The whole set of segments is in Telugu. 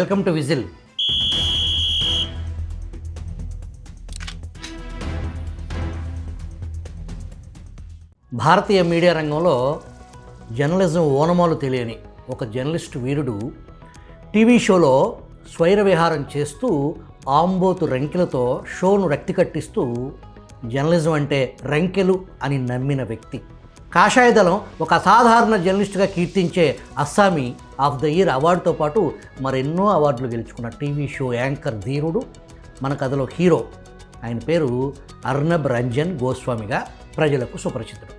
Welcome to whistle. Bharatiya media రంగంలో జర్నలిజం ఓనమాలు తెలియని ఒక జర్నలిస్ట్ వీరుడు టీవీ షోలో స్వైర విహారం చేస్తూ ఆంబోతు రంకెలతో షోను రక్తి కట్టిస్తూ జర్నలిజం అంటే రంకెలు అని నమ్మిన వ్యక్తి. కాషాయ దళం ఒక అసాధారణ జర్నలిస్ట్గా కీర్తించే అస్సామీ ఆఫ్ ద ఇయర్ అవార్డుతో పాటు మరెన్నో అవార్డులు గెలుచుకున్న టీవీ షో యాంకర్ ధీరుడు, మన కథలో హీరో. ఆయన పేరు అర్నబ్ రంజన్ గోస్వామిగా ప్రజలకు సుపరిచితుడు.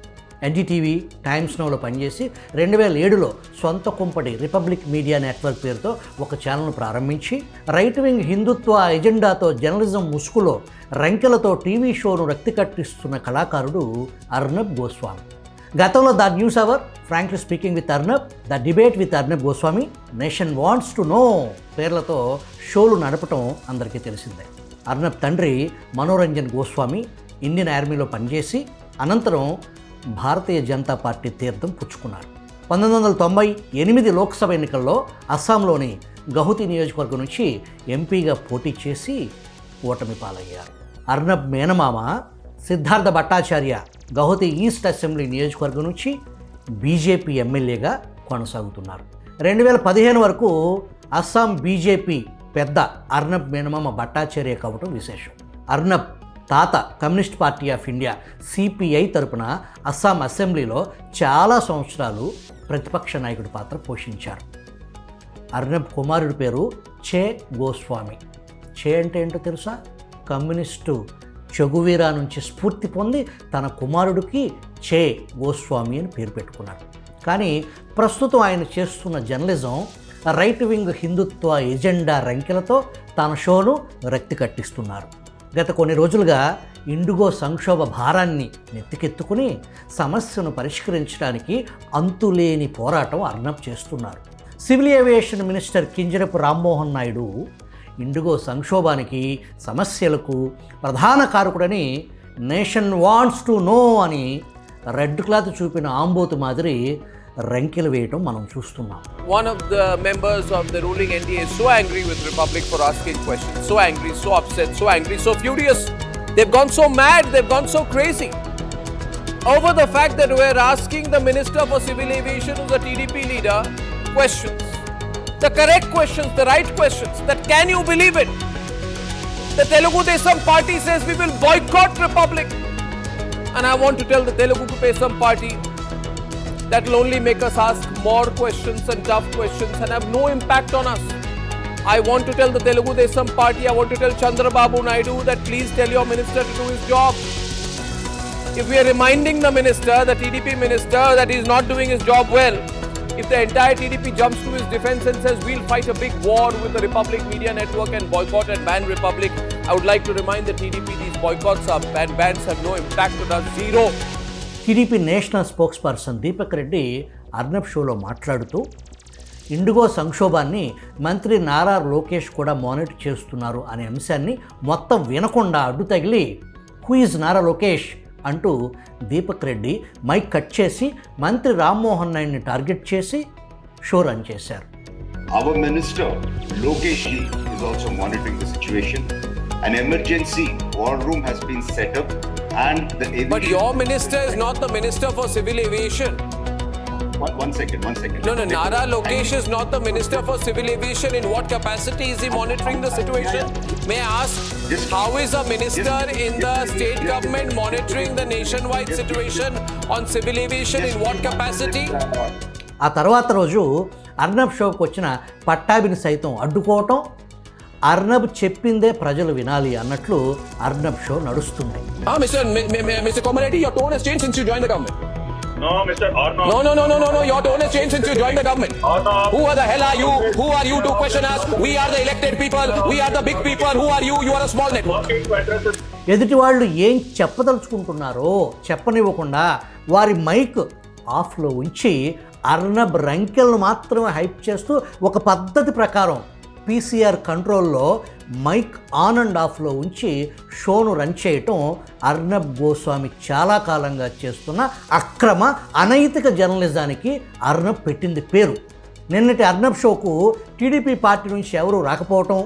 ఎన్డీటీవీ, టైమ్స్ నౌలో పనిచేసి 2007లో సొంత కుంపటి రిపబ్లిక్ మీడియా నెట్వర్క్ పేరుతో ఒక ఛానల్ను ప్రారంభించి రైట్ వింగ్ హిందుత్వ ఎజెండాతో జర్నలిజం ముసుగులో రంకెలతో టీవీ షోను రక్తి కట్టిస్తున్న కళాకారుడు అర్నబ్ గోస్వామి. గతంలో the news hour, frankly speaking with Arnab, the debate with Arnab Goswami, nation wants to know పేర్లతో షోలు నడపటం అందరికీ తెలిసిందే. అర్నబ్ తండ్రి మనోరంజన్ గోస్వామి ఇండియన్ ఆర్మీలో పనిచేసి అనంతరం భారతీయ జనతా పార్టీ తీర్థం పుచ్చుకున్నారు. 1998 లోక్సభ ఎన్నికల్లో అస్సాంలోని గౌహతి నియోజకవర్గం నుంచి ఎంపీగా పోటీ చేసి ఓటమి పాలయ్యారు. అర్నబ్ మేనమామ సిద్ధార్థ భట్టాచార్య గౌహతి ఈస్ట్ అసెంబ్లీ నియోజకవర్గం నుంచి బీజేపీ ఎమ్మెల్యేగా కొనసాగుతున్నారు. 2015 వరకు అస్సాం బీజేపీ పెద్ద అర్నబ్ మేనమామ భట్టాచార్య కావటం విశేషం. అర్నబ్ తాత communist party of India CPI తరపున అస్సాం అసెంబ్లీలో చాలా సంవత్సరాలు ప్రతిపక్ష నాయకుడి పాత్ర పోషించారు. అర్నబ్ కుమారుడి పేరు చే గోస్వామి. చే అంటే ఏంటో తెలుసా? కమ్యూనిస్టు చెగువీరా నుంచి స్ఫూర్తి పొంది తన కుమారుడికి చే గోస్వామి అని పేరు పెట్టుకున్నాడు. కానీ ప్రస్తుతం ఆయన చేస్తున్న జర్నలిజం రైట్ వింగ్ హిందుత్వ ఎజెండా రంకెలతో తన షోను రక్తి కట్టిస్తున్నారు. గత కొన్ని రోజులుగా ఇండిగో సంక్షోభ భారాన్ని నెత్తికెత్తుకుని సమస్యను పరిష్కరించడానికి అంతులేని పోరాటం అర్నబ్ చేస్తున్నారు. Civil aviation minister Kinjarapu Rammohan Naidu Indigo సంక్షోభానికి, సమస్యలకు ప్రధాన కారకుడని నేషన్ వాంట్స్ టు నో అని రెడ్ క్లాత్ చూపిన ఆంబోతు మాదిరి రంకెలు వేయటం మనం చూస్తున్నాం. One of the members of the ruling NDA is so angry with Republic for asking questions, so angry, so upset, so angry, so furious. They've gone so mad, they've gone so crazy over the fact that we're asking the Minister for Civil Aviation, who's a TDP leader, questions. The correct questions, the right questions. That can you believe it? The Telugu Desam party says we will boycott Republic. And I want to tell the Telugu Desam party that will only make us ask more questions and tough questions and have no impact on us. I want to tell the Telugu Desam party, I want to tell Chandrababu Naidu that please tell your minister to do his job. If we are reminding the minister, the TDP minister, that he is not doing his job well, if the entire TDP jumps to his defense and says we'll fight a big war with the Republic Media Network and boycott and ban Republic, I would like to remind the TDP these boycotts and bans have no impact on us, zero. TDP national spokes person Deepak Reddy Arnab షోలో మాట్లాడుతూ ఇండిగో సంక్షోభాన్ని మంత్రి నారా లోకేష్ కూడా మానిటర్ చేస్తున్నారు అనే అంశాన్ని మొత్తం వినకుండా అడ్డు తగిలి హూ ఈజ్ నారా లోకేష్ అంటూ దీపక్ రెడ్డి మైక్ కట్ చేసి మంత్రి రామ్మోహన్ నాయుడిని టార్గెట్ చేసి షో రన్ చేశారు. Our minister Lokesh ji is also monitoring the situation. An emergency war room has been set up and the aviation... But your minister is not the Minister for Civil Aviation. One second. No, Nara Lokesh is not the Minister for Civil Aviation. In what capacity is he monitoring the situation? May I ask, how is a minister in the state government monitoring the nationwide situation on civil aviation? In what capacity? ఆ తర్వాత రోజు అర్నబ్ షోకి వచ్చిన పట్టాభిని సైతం అడ్డుకోవటం, అర్నబ్ చెప్పిందే ప్రజలు వినాలి అన్నట్లు అర్నబ్ షో నడుస్తుంది. Mr. Komareddy, your tone has changed since you joined the government. No, Mr. Arnav. No. Your tone has changed since you joined the government. Arnav. Who the hell are you? Who are you to question us? We are the elected people. We are the big people. Who are you? You are a small network. Working to address it. ఎదుటి వాళ్ళు ఏం చెప్పదలుచుకుంటున్నారో చెప్పనివ్వకుండా వారి మైక్ ఆఫ్లో ఉంచి అర్నబ్ రంకెలను మాత్రమే హైప్ చేస్తూ ఒక పద్ధతి ప్రకారం పీసీఆర్ కంట్రోల్లో మైక్ ఆన్ అండ్ ఆఫ్లో ఉంచి షోను రన్ చేయటం అర్నబ్ గోస్వామి చాలా కాలంగా చేస్తున్న అక్రమ అనైతిక జర్నలిజానికి అర్నబ్ పెట్టింది పేరు. నిన్నటి అర్నబ్ షోకు టీడీపీ పార్టీ నుంచి ఎవరూ రాకపోవటం,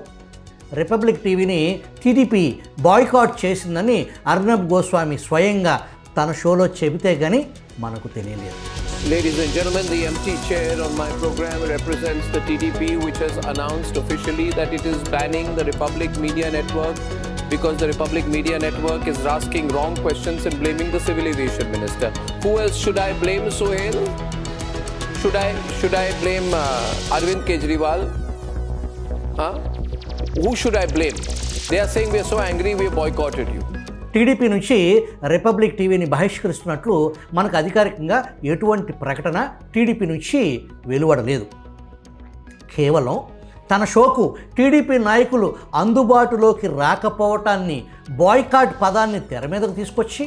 రిపబ్లిక్ టీవీని టీడీపీ బాయ్కాట్ చేసిందని అర్నబ్ గోస్వామి స్వయంగా తన షోలో చెబితే కానీ మనకు తెలియలేదు. Ladies and gentlemen, the empty chair on my program represents the TDP, which has announced officially that it is banning the Republic Media Network because the Republic Media Network is asking wrong questions and blaming the Civil Aviation Minister. Who else should I blame, Sohail? Should I blame Arvind Kejriwal? Huh? Who should I blame? They are saying we are so angry we boycotted you. TDP నుంచి రిపబ్లిక్ టీవీని బహిష్కరిస్తున్నట్లు మనకు అధికారికంగా ఎటువంటి ప్రకటన టీడీపీ నుంచి వెలువడలేదు. కేవలం తన షోకు టీడీపీ నాయకులు అందుబాటులోకి రాకపోవటాన్ని, బాయ్కాట్ పదాన్ని తెర మీదకు తీసుకొచ్చి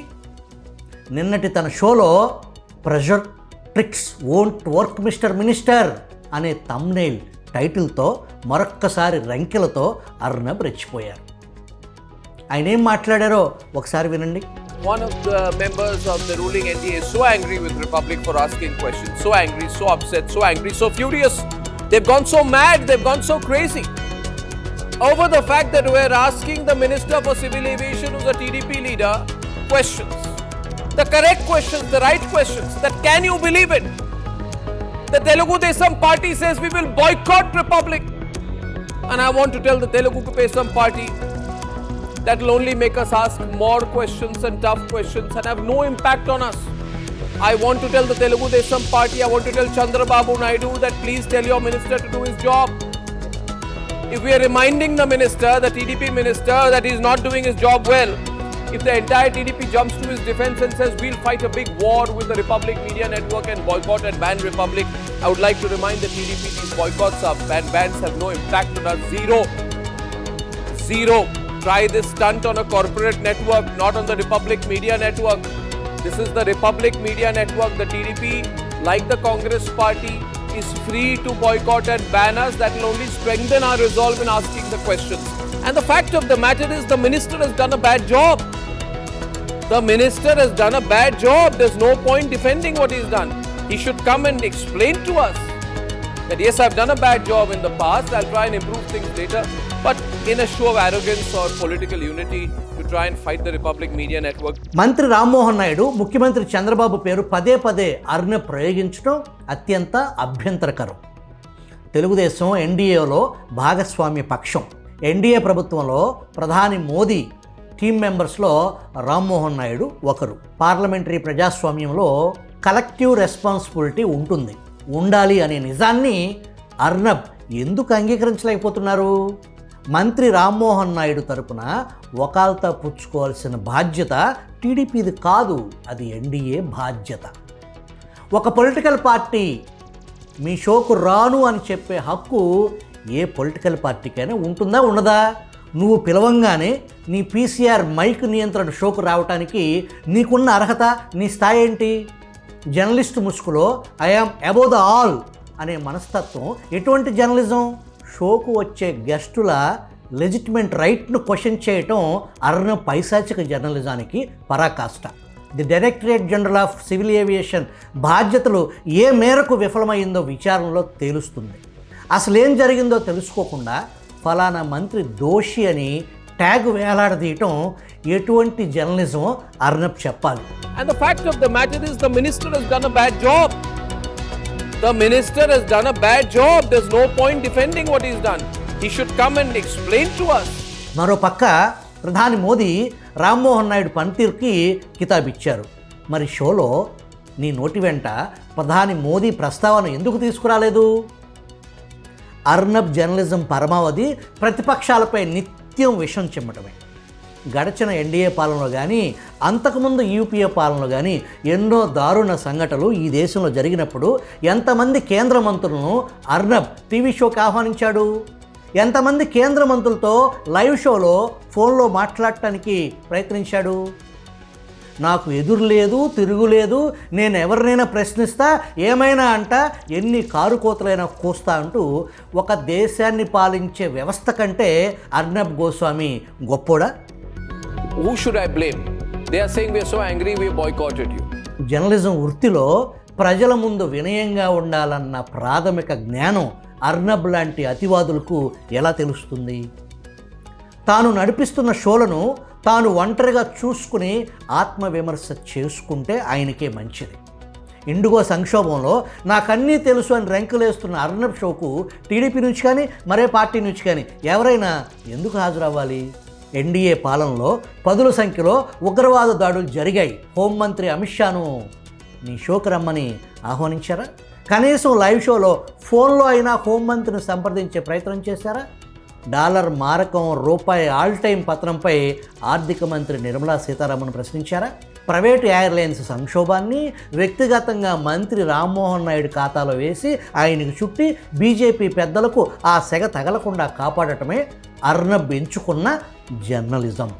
నిన్నటి తన షోలో pressure tricks won't work mister minister అనే థంబ్నెయిల్ టైటిల్తో మరొక్కసారి రంకెలతో అర్నబ్ రెచ్చిపోయారు. ఆయన ఏం మాట్లాడారో ఒకసారి వినండి. One of the members of the ruling NDA is so angry with Republic for asking questions, so angry, so upset, so angry, so furious. They've gone so mad, they've gone so crazy over the fact that we're asking the Minister for Civil Aviation, who's a TDP leader, questions. The correct questions, the right questions. That can you believe it? The Telugu Desam party says we will boycott Republic. And I want to tell the Telugu Desam party that will only make us ask more questions and tough questions and have no impact on us. I want to tell the Telugu Desam party, I want to tell Chandrababu Naidu that please tell your minister to do his job. If we are reminding the minister, the TDP minister, that he is not doing his job well, if the entire TDP jumps to his defense and says we'll fight a big war with the Republic Media Network and boycott and ban Republic, I would like to remind the TDP these boycotts are bans have no impact on us. Zero. Try this stunt on a corporate network, not on the Republic Media Network. This is the Republic Media Network. The TDP, like the Congress party, is free to boycott and ban us. That will only strengthen our resolve in asking the questions. And the fact of the matter is the minister has done a bad job. The minister has done a bad job. There's no point defending what he's done. He should come and explain to us that yes, I've done a bad job in the past, I'll try and improve things later. But in a show of arrogance or political unity to try and fight the Republic Media Network. మంత్రి రామ్మోహన్ నాయుడు ముఖ్యమంత్రి చంద్రబాబు పేరు పదే పదే అర్నబ్ ప్రయోగించడం అత్యంత అభ్యంతరకరం. తెలుగుదేశం ఎన్డీఏలో భాగస్వామ్య పక్షం. ఎన్డీఏ ప్రభుత్వంలో ప్రధాని మోదీ టీం మెంబర్స్లో రామ్మోహన్ నాయుడు ఒకరు. పార్లమెంటరీ ప్రజాస్వామ్యంలో కలెక్టివ్ రెస్పాన్సిబిలిటీ ఉండాలి అనే నిజాన్ని అర్నబ్ ఎందుకు అంగీకరించలేకపోతున్నారు? మంత్రి రామ్మోహన్ నాయుడు తరపున వకాల్తా పుచ్చుకోవాల్సిన బాధ్యత టీడీపీది కాదు, అది ఎన్డీఏ బాధ్యత. ఒక పొలిటికల్ పార్టీ మీ షోకు రాను అని చెప్పే హక్కు ఏ పొలిటికల్ పార్టీకైనా ఉంటుందా ఉండదా? నువ్వు పిలవంగానే నీ పీసీఆర్ మైక్ నియంత్రణ షోకు రావడానికి నీకున్న అర్హత, నీ స్థాయి ఏంటి? జర్నలిస్టు ముసుగులో ఐఆమ్ అబౌవ్ ద ఆల్ అనే మనస్తత్వం ఎటువంటి జర్నలిజం? షోకు వచ్చే గెస్టుల లెజిటిమేట్ రైట్ను క్వశ్చన్ చేయటం అర్నబ్ పైశాచిక జర్నలిజానికి పరాకాష్ట. The directorate general of civil aviation బాధ్యతలు ఏ మేరకు విఫలమైందో విచారణలో తేలుస్తుంది. అసలేం జరిగిందో తెలుసుకోకుండా ఫలానా మంత్రి దోషి అని ట్యాగ్ వేలాడదీయటం ఎటువంటి జర్నలిజం అర్నబ్ చెప్పాలి. And the fact of the matter is the minister has done a bad job. The minister has done a bad job. There's no point defending what he's done. He should come and explain to us. మరో పక్క ప్రధాని మోదీ రామ్మోహన్ నాయుడు పనితీరుకి కితాబిచ్చారు. మరి షోలో నీ నోటి వెంట ప్రధాని మోదీ ప్రస్తావన ఎందుకు తీసుకురాలేదు? అర్నబ్ జర్నలిజం పరమావధి ప్రతిపక్షాలపై నిత్యం విషం చిమ్మటమే. గడచిన ఎన్డీఏ పాలనలో కానీ అంతకుముందు యూపీఏ పాలనలో కానీ ఎన్నో దారుణ సంఘటనలు ఈ దేశంలో జరిగినప్పుడు ఎంతమంది కేంద్ర మంత్రులను అర్నబ్ టీవీ షోకి ఆహ్వానించాడు? ఎంతమంది కేంద్ర మంత్రులతో లైవ్ షోలో ఫోన్లో మాట్లాడటానికి ప్రయత్నించాడు? నాకు ఎదురు లేదు, తిరుగులేదు, నేను ఎవరినైనా ప్రశ్నిస్తా, ఏమైనా అంట, ఎన్ని కారు కోతలైనా కూస్తా అంటూ ఒక దేశాన్ని పాలించే వ్యవస్థ కంటే అర్నబ్ గోస్వామి గొప్పోడా? Who should I blame? They are saying we are so angry we boycotted you. Journalism వృత్తిలో ప్రజల ముందు వినయంగా ఉండాలన్న ప్రాథమిక జ్ఞానం అర్నబ్ లాంటి అతివాదులకు ఎలా తెలుస్తుంది? తాను నడిపిస్తున్న షోలను తాను ఒంటరిగా చూసుకుని ఆత్మవిమర్శ చేసుకుంటే ఆయనకే మంచిది. ఇండిగో సంక్షోభంలో నాకన్నీ తెలుసు అని రెంకలేస్తున్న అర్నబ్ షోకు టీడీపీ నుంచి కానీ మరే పార్టీ నుంచి కానీ ఎవరైనా ఎందుకు హాజరవ్వాలి? ఎన్డీఏ పాలనలో పదుల సంఖ్యలో ఉగ్రవాద దాడులు జరిగాయి. హోంమంత్రి అమిత్ షాను నీ షోకి రమ్మని ఆహ్వానించారా? కనీసం లైవ్ షోలో ఫోన్లో అయినా హోంమంత్రిని సంప్రదించే ప్రయత్నం చేశారా? డాలర్ మారకం, రూపాయి ఆల్ టైమ్ పత్రంపై ఆర్థిక మంత్రి నిర్మలా సీతారామన్ ప్రశ్నించారా? ప్రైవేట్ ఎయిర్లైన్స్ సంక్షోభాన్ని వ్యక్తిగతంగా మంత్రి రామ్మోహన్ నాయుడు ఖాతాలో వేసి ఆయనకు చుట్టి బీజేపీ పెద్దలకు ఆ సెగ తగలకుండా కాపాడటమే అర్నబ్ ఎంచుకున్న జర్నలిజం.